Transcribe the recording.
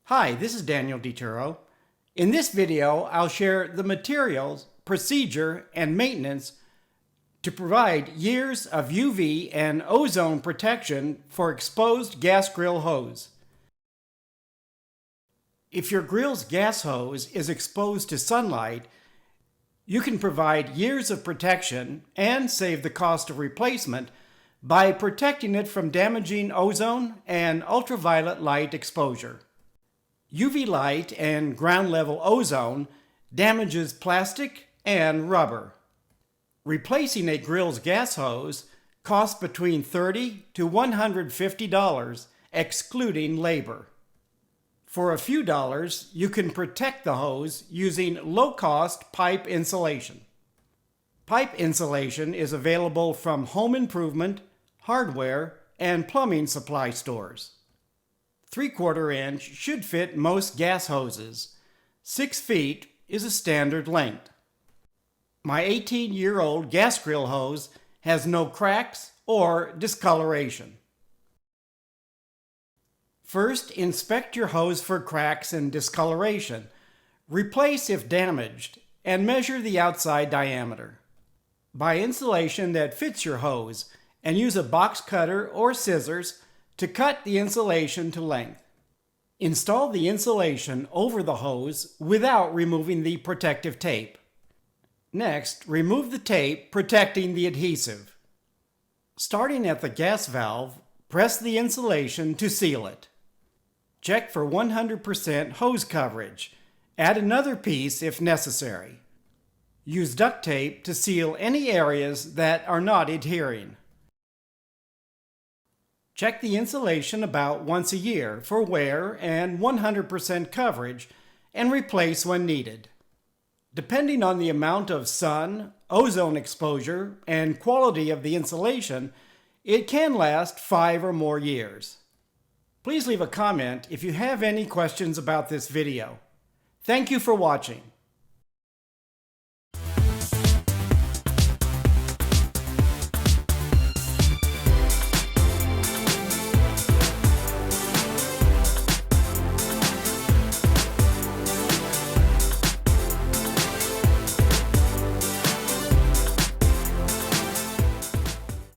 Hi, this is Daniel DiTuro. In this video, I'll share the materials, procedure, and maintenance to provide years of UV and ozone protection for exposed gas grill hose. If your grill's gas hose is exposed to sunlight, you can provide years of protection and save the cost of replacement by protecting it from damaging ozone and ultraviolet light exposure. UV light and ground level ozone damages plastic and rubber. Replacing a grill's gas hose costs between $30 to $150, excluding labor. For a few dollars, you can protect the hose using low-cost pipe insulation. Pipe insulation is available from home improvement, hardware, and plumbing supply stores. 3/4 inch should fit most gas hoses. 6 feet is a standard length. My 18-year-old gas grill hose has no cracks or discoloration. First, inspect your hose for cracks and discoloration. Replace if damaged, and measure the outside diameter. Buy insulation that fits your hose and use a box cutter or scissors to cut the insulation to length. Install the insulation over the hose without removing the protective tape. Next, remove the tape protecting the adhesive. Starting at the gas valve, press the insulation to seal it. Check for 100% hose coverage. Add another piece if necessary. Use duct tape to seal any areas that are not adhering. Check the insulation about once a year for wear and 100% coverage, and replace when needed. Depending on the amount of sun, ozone exposure, and quality of the insulation, it can last 5 or more years. Please leave a comment if you have any questions about this video. Thank you for watching.